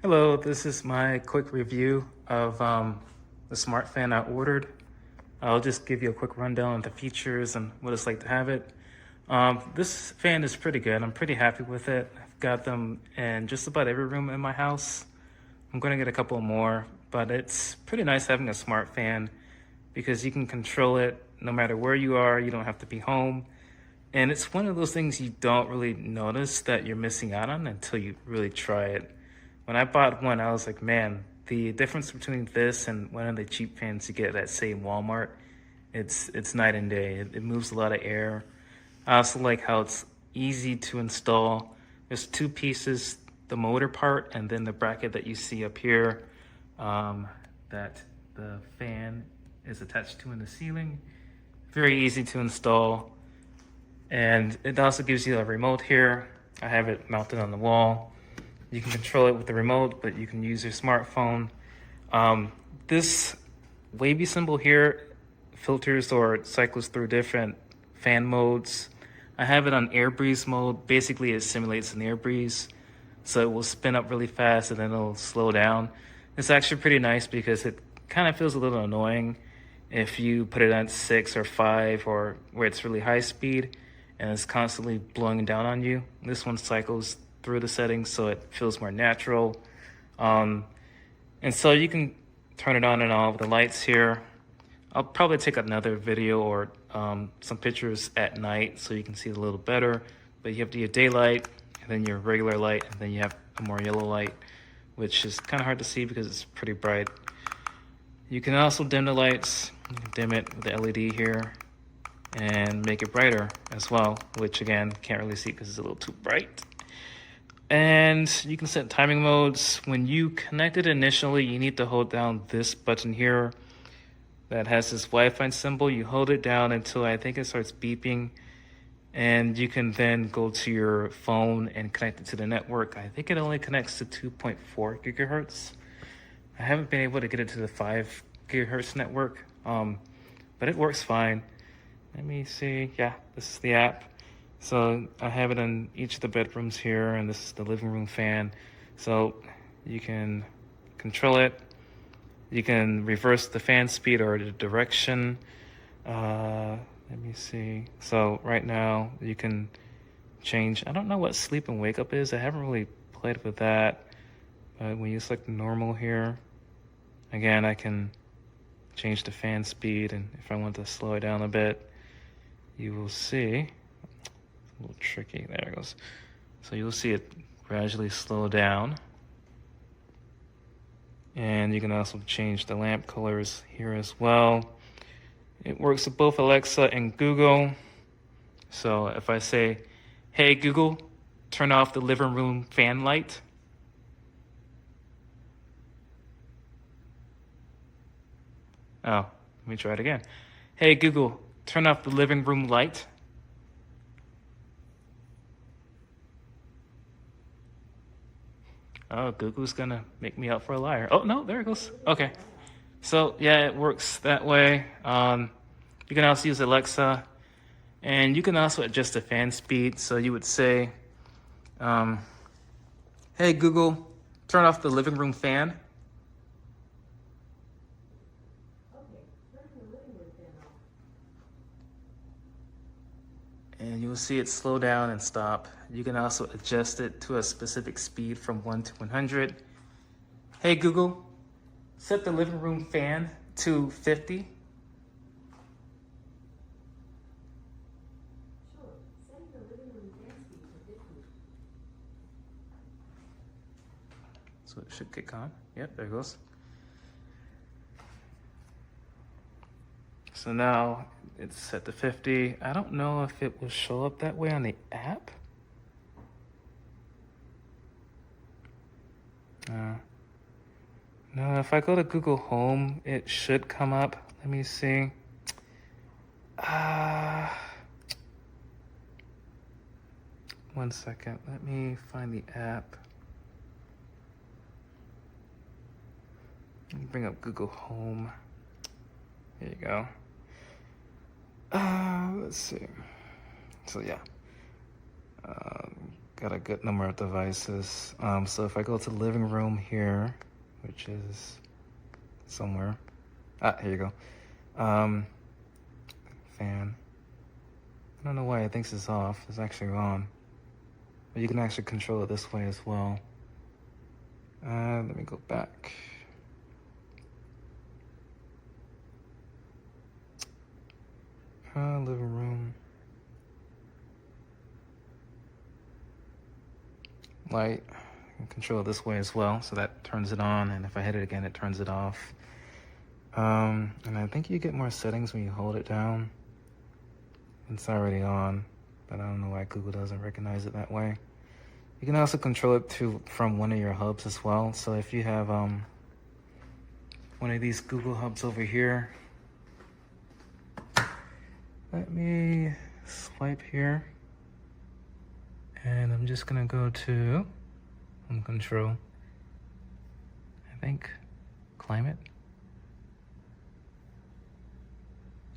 Hello, this is my quick review of the smart fan I ordered. I'll just give you a quick rundown of the features and what it's like to have it. This fan is pretty good. I'm pretty happy with it. I've got them in just about every room in my house. I'm going to get a couple more, but it's pretty nice having a smart fan because you can control it no matter where you are. You don't have to be home. And it's one of those things you don't really notice that you're missing out on until you really try it. When I bought one, I was like, man, the difference between this and one of the cheap fans you get at, say, Walmart, it's night and day. It moves a lot of air. I also like how it's easy to install. There's two pieces, the motor part and then the bracket that you see up here that the fan is attached to in the ceiling. Very easy to install. And it also gives you a remote here. I have it mounted on the wall. You can control it with the remote, but you can use your smartphone. This wavy symbol here filters or cycles through different fan modes. I have it on air breeze mode. Basically, it simulates an air breeze. So it will spin up really fast and then it'll slow down. It's actually pretty nice because it kind of feels a little annoying if you put it on 6 or 5 or where it's really high speed and it's constantly blowing down on you. This one cycles through the settings so it feels more natural. And so you can turn it on and off. The lights here, I'll probably take another video or some pictures at night so you can see it a little better. But you have your daylight and then your regular light and then you have a more yellow light, which is kind of hard to see because it's pretty bright. You can also dim the lights. You can dim it with the LED here and make it brighter as well, which again, can't really see because it's a little too bright. And you can set timing modes. When you connect it initially, you need to hold down this button here that has this Wi-Fi symbol. You hold it down until I think it starts beeping. And you can then go to your phone and connect it to the network. I think it only connects to 2.4 gigahertz. I haven't been able to get it to the 5 gigahertz network, but it works fine. Let me see. Yeah, this is the app. So I have it in each of the bedrooms here, and this is the living room fan. So you can control it. You can reverse the fan speed or the direction. Let me see. So right now you can change. I don't know what sleep and wake up is. I haven't really played with that. But when you select normal here, again, I can change the fan speed. And if I want to slow it down a bit, you will see. A little tricky. There it goes. So you'll see it gradually slow down. And you can also change the lamp colors here as well. It works with both Alexa and Google. So if I say, hey Google, turn off the living room fan light. Oh, let me try it again. Hey Google, turn off the living room light. Oh, Google's gonna make me out for a liar. Oh, no, there it goes. Okay. So, yeah, it works that way. You can also use Alexa, and you can also adjust the fan speed. So you would say, hey, Google, turn off the living room fan. And you'll see it slow down and stop. You can also adjust it to a specific speed from 1 to 100. Hey Google, set the living room fan to 50. Sure, set the living room fan speed to 50. So it should kick on. Yep, there it goes. So now it's set to 50. I don't know if it will show up that way on the app. No, if I go to Google Home, it should come up. Let me see. One second. Let me find the app. Let me bring up Google Home. There you go. Let's see. So yeah. got a good number of devices. So if I go to living room here, which is somewhere. Here you go. Fan. I don't know why it thinks it's off. It's actually on. But you can actually control it this way as well. Let me go back. Living room. Light. I can control it this way as well, so that turns it on, and if I hit it again, it turns it off. And I think you get more settings when you hold it down. It's already on, but I don't know why Google doesn't recognize it that way. You can also control it from one of your hubs as well. So if you have one of these Google hubs over here, let me swipe here, and I'm just gonna go to home control. I think climate.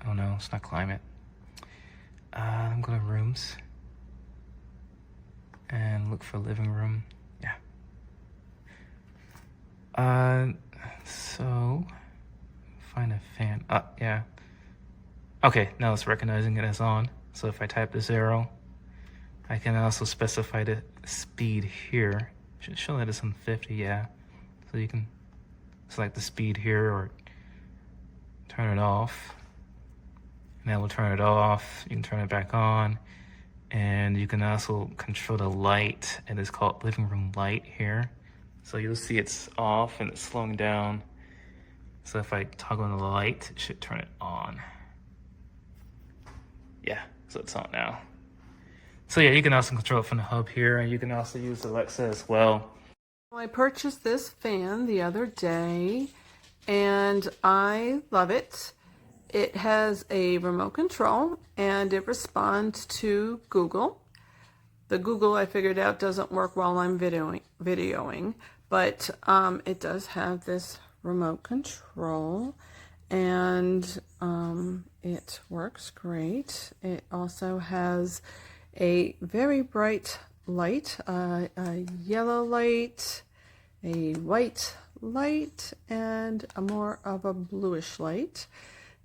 Oh no, it's not climate. I'm going to rooms and look for living room. Yeah. So find a fan. Yeah. Okay, now it's recognizing it as on. So if I type the 0, I can also specify the speed here. Should show that it's on 50, yeah. So you can select the speed here or turn it off. And that will turn it off. You can turn it back on. And you can also control the light. And it's called living room light here. So you'll see it's off and it's slowing down. So if I toggle on the light, it should turn it on. Yeah, so it's on now. So yeah, you can also control it from the hub here, and you can also use Alexa as well. I purchased this fan the other day, and I love it. It has a remote control, and it responds to Google. The Google, I figured out, doesn't work while I'm videoing, but it does have this remote control, and it works great. It also has a very bright light, a yellow light, a white light, and a more of a bluish light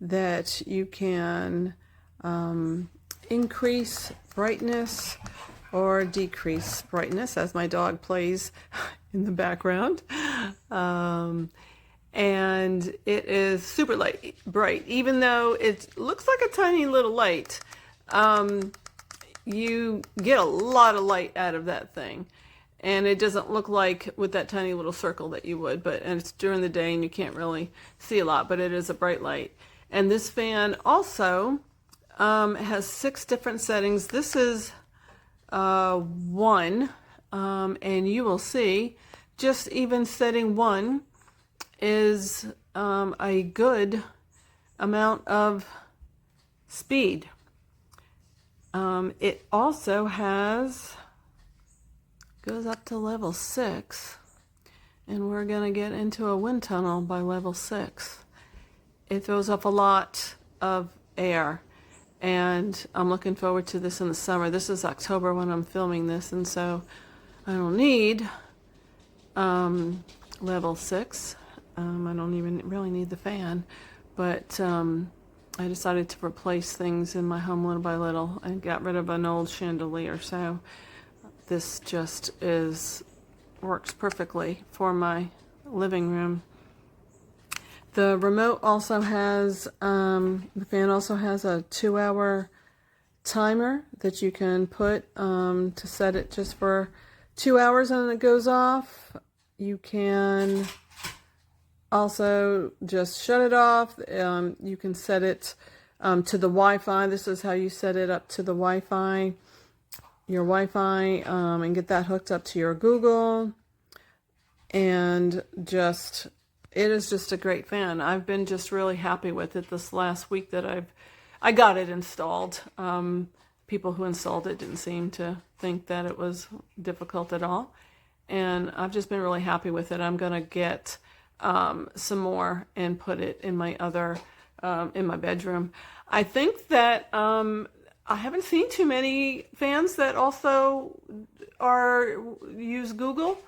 that you can increase brightness or decrease brightness, as my dog plays in the background. And it is super bright, even though it looks like a tiny little light. You get a lot of light out of that thing, and it doesn't look like with that tiny little circle that you would, and it's during the day and you can't really see a lot, but it is a bright light. And this fan also has 6 different settings. This is one, and you will see just even setting 1 is a good amount of speed. It also goes up to level 6, and we're going to get into a wind tunnel by level 6. It throws up a lot of air, and I'm looking forward to this in the summer. This is October when I'm filming this, and so I don't need level 6. I don't even really need the fan, but I decided to replace things in my home little by little and got rid of an old chandelier. So this just works perfectly for my living room. The remote also has, the fan also has a 2-hour timer that you can put to set it just for 2 hours and then it goes off. You can also just shut it off. You can set it to the Wi-Fi. This is how you set it up to the Wi-Fi, your Wi-Fi, and get that hooked up to your Google. And it is just a great fan. I've been just really happy with it this last week that I got it installed. People who installed it didn't seem to think that it was difficult at all. And I've just been really happy with it. I'm going to get some more and put it in my in my bedroom. I think that I haven't seen too many fans that also use Google.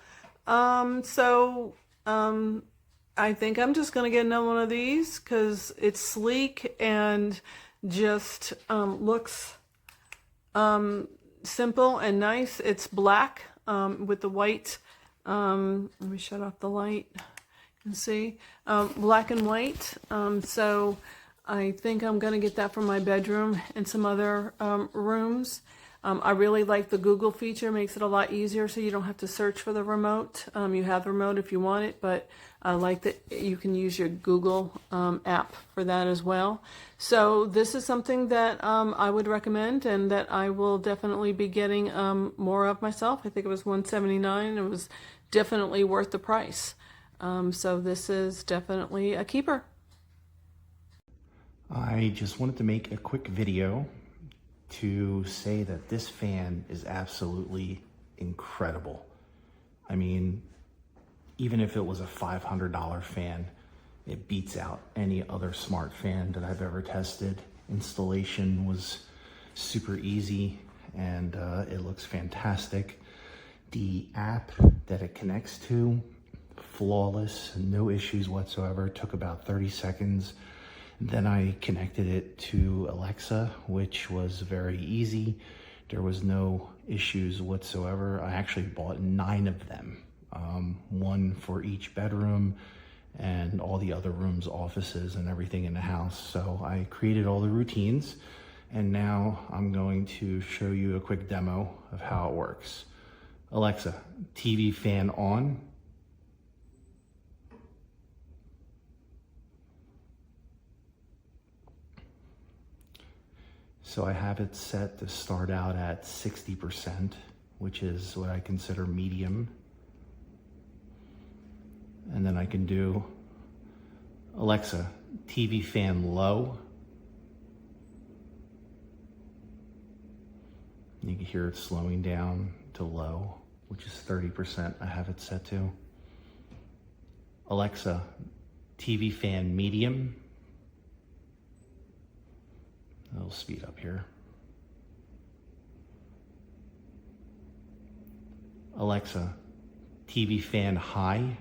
So I think I'm just gonna get another one of these because it's sleek and just looks simple and nice. It's black with the white. Let me shut off the light. You can see black and white. So I think I'm going to get that for my bedroom and some other rooms. I really like the Google feature. Makes it a lot easier so you don't have to search for the remote. You have the remote if you want it, but I like that you can use your Google app for that as well. So this is something that I would recommend and that I will definitely be getting more of myself. I think it was $179 and it was definitely worth the price. So this is definitely a keeper. I just wanted to make a quick video to say that this fan is absolutely incredible. I mean, even if it was a $500 fan, it beats out any other smart fan that I've ever tested. Installation was super easy and it looks fantastic. The app that it connects to, flawless, no issues whatsoever. It took about 30 seconds. Then I connected it to Alexa, which was very easy. There was no issues whatsoever. I actually bought 9 of them, one for each bedroom and all the other rooms, offices, and everything in the house. So I created all the routines, and now I'm going to show you a quick demo of how it works. Alexa, TV fan on. So I have it set to start out at 60%, which is what I consider medium. And then I can do Alexa, TV fan low. You can hear it slowing down to low, which is 30% I have it set to. Alexa, TV fan medium. It'll speed up here. Alexa, TV fan high.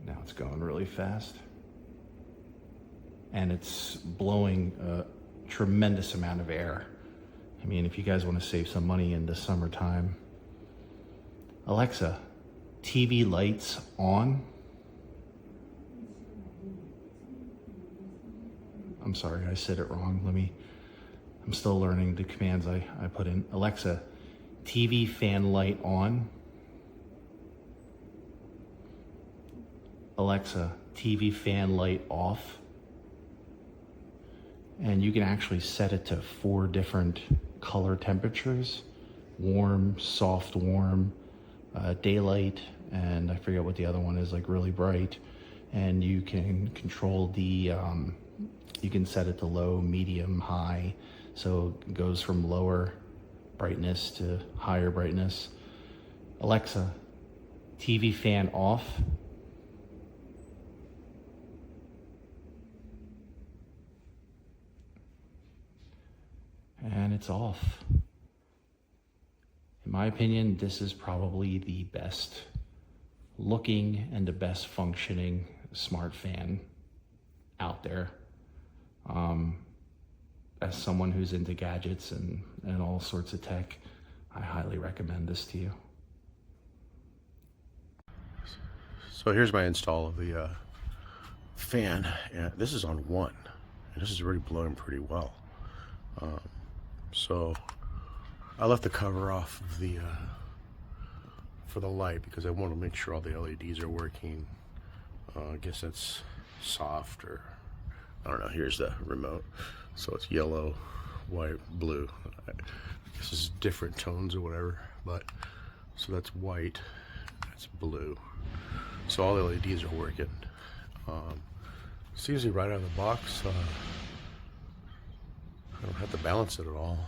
Now it's going really fast. And it's blowing a tremendous amount of air. I mean, if you guys want to save some money in the summertime. Alexa, TV lights on. I'm sorry, I said it wrong. I'm still learning the commands I put in. Alexa, TV fan light on. Alexa, TV fan light off. And you can actually set it to 4 different color temperatures: warm, soft warm, daylight, and I forget what the other one is, like really bright. And you can control the you can set it to low, medium, high, so it goes from lower brightness to higher brightness. Alexa, TV fan off. And it's off. In my opinion, this is probably the best looking and the best functioning smart fan out there. As someone who's into gadgets and all sorts of tech, I highly recommend this to you. So here's my install of the fan. This is on 1, and this is already blowing pretty well. So I left the cover off of the for the light because I want to make sure all the LEDs are working. I guess that's soft, or I don't know. Here's the remote. So it's yellow, white, blue. I guess it's different tones or whatever, but so that's white, that's blue. So all the LEDs are working. It's usually right out of the box. I don't have to balance it at all.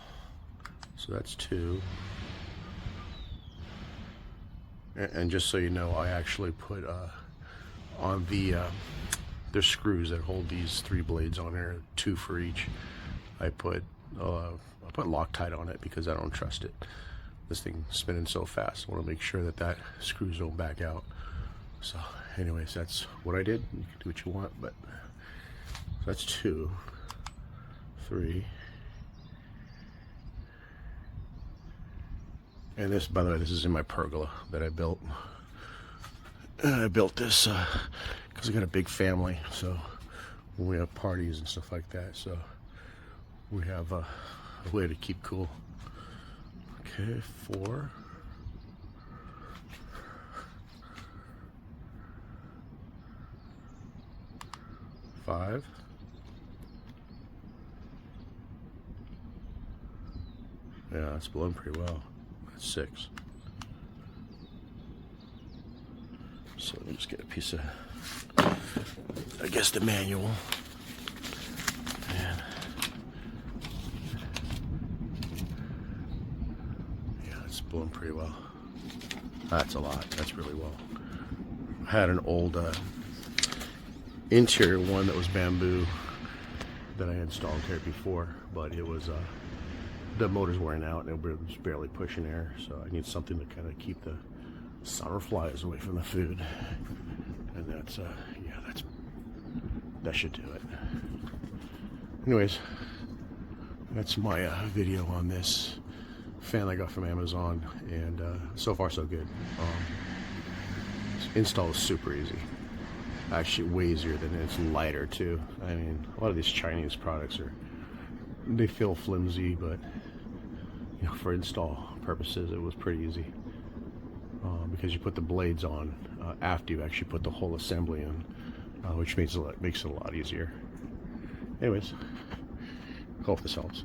So that's 2. And just so you know, I actually put on the there's screws that hold these 3 blades on there, 2 for each. I put Loctite on it because I don't trust it. This thing spinning so fast. I want to make sure that screws don't back out. So anyways, that's what I did. You can do what you want, but that's 2, 3. And this, by the way, this is in my pergola that I built. I built this because I got a big family, so when we have parties and stuff like that, so we have a way to keep cool. Okay, 4. Five. Yeah, it's blowing pretty well. That's 6. So let me just get a piece of, I guess, the manual. And yeah, it's blowing pretty well. That's a lot. That's really well. I had an old interior one that was bamboo that I installed here before, but it was the motor's wearing out and it was barely pushing air, so I need something to kind of keep the summer flies away from the food. And that's yeah, that should do it. Anyways, that's my video on this fan I got from Amazon, and so far so good. Install is super easy. Actually way easier than it's lighter too. I mean, a lot of these Chinese products they feel flimsy, but you know, for install purposes it was pretty easy, because you put the blades on after you actually put the whole assembly in, which makes it a lot easier. Anyways, hope this helps.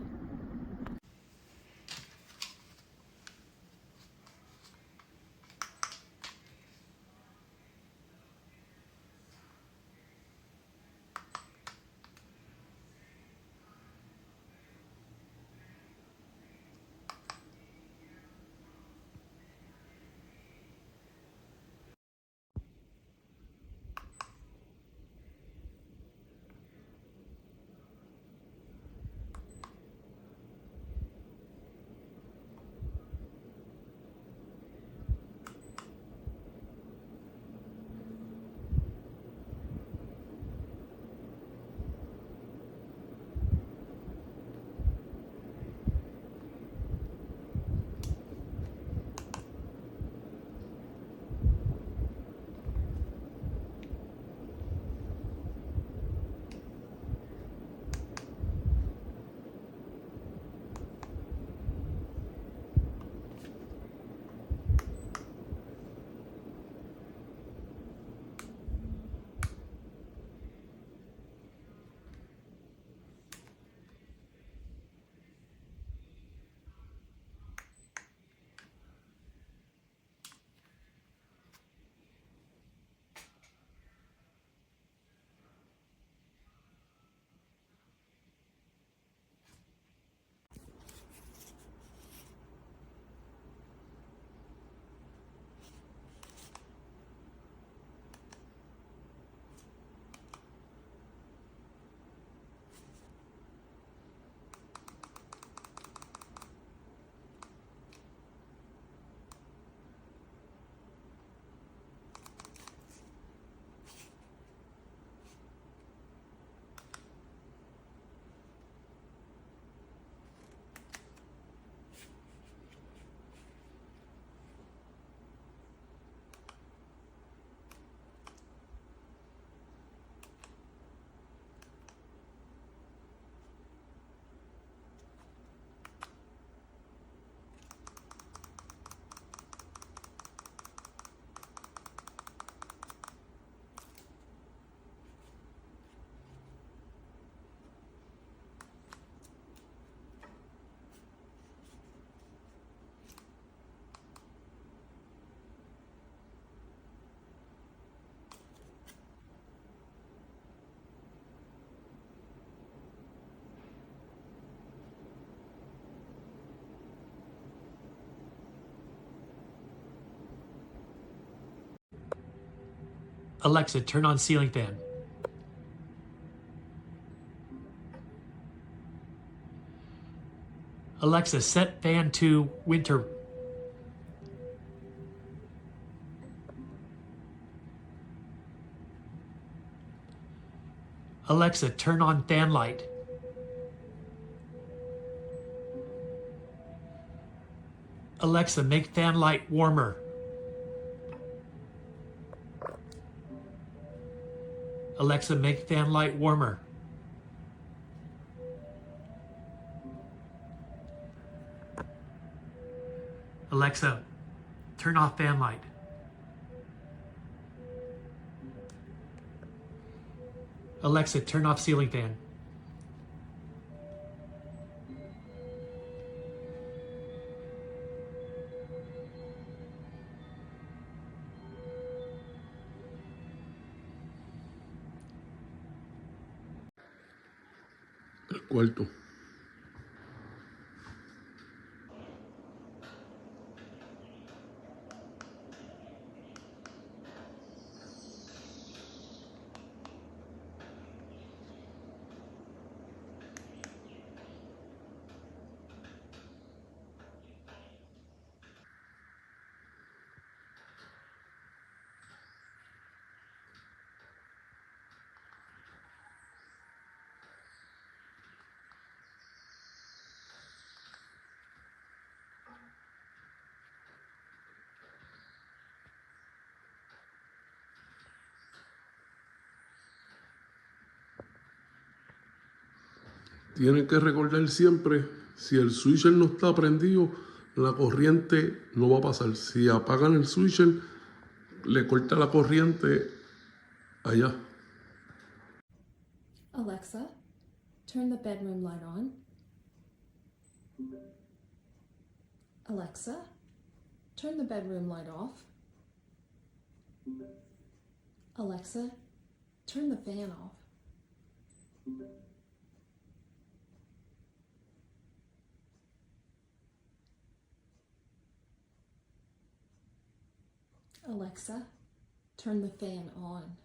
Alexa, turn on ceiling fan. Alexa, set fan to winter. Alexa, turn on fan light. Alexa, make fan light warmer. Alexa, make fan light warmer. Alexa, turn off fan light. Alexa, turn off ceiling fan. El cuarto. Tienen que recordar siempre, si el switcher no está prendido, la corriente no va a pasar. Si apagan el switcher, le corta la corriente allá. Alexa, turn the bedroom light on. Alexa, turn the bedroom light off. Alexa, turn the fan off. Alexa, turn the fan on.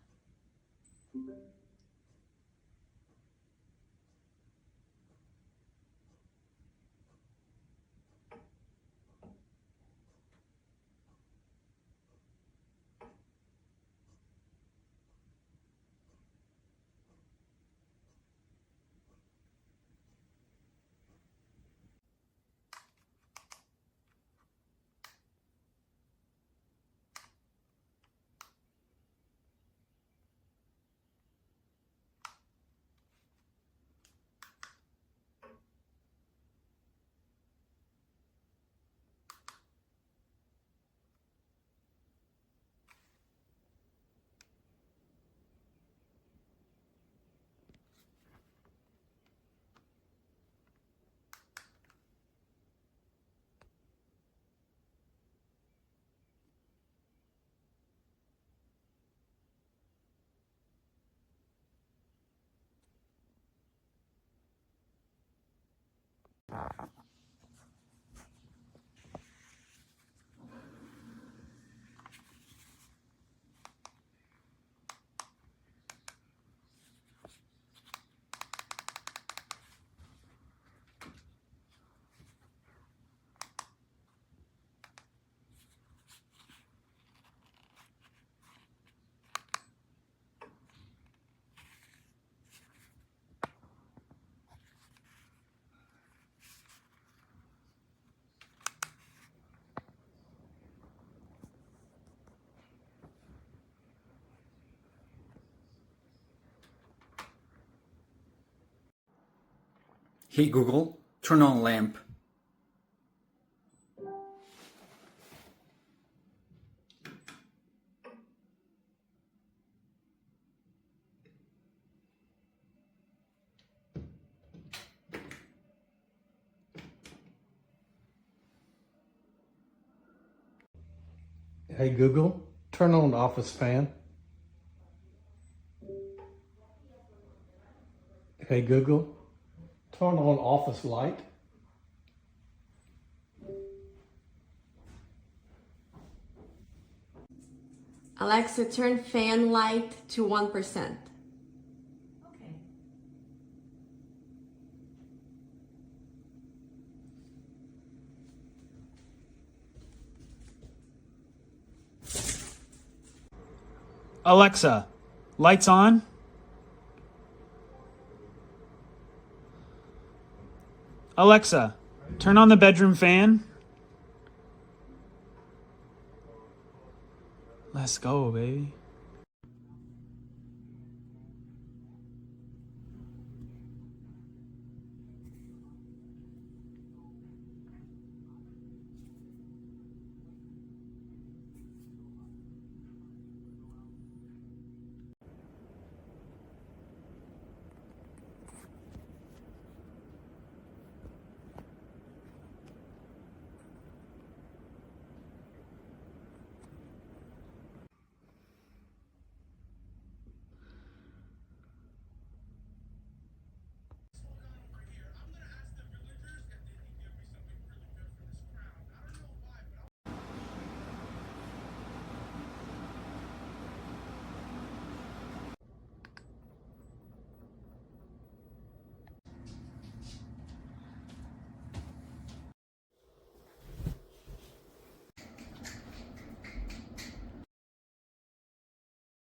Hey Google, turn on lamp. Hey Google, turn on office fan. Hey Google, turn on office light. Alexa, turn fan light to 1%. Okay. Alexa, lights on. Alexa, turn on the bedroom fan. Let's go, baby.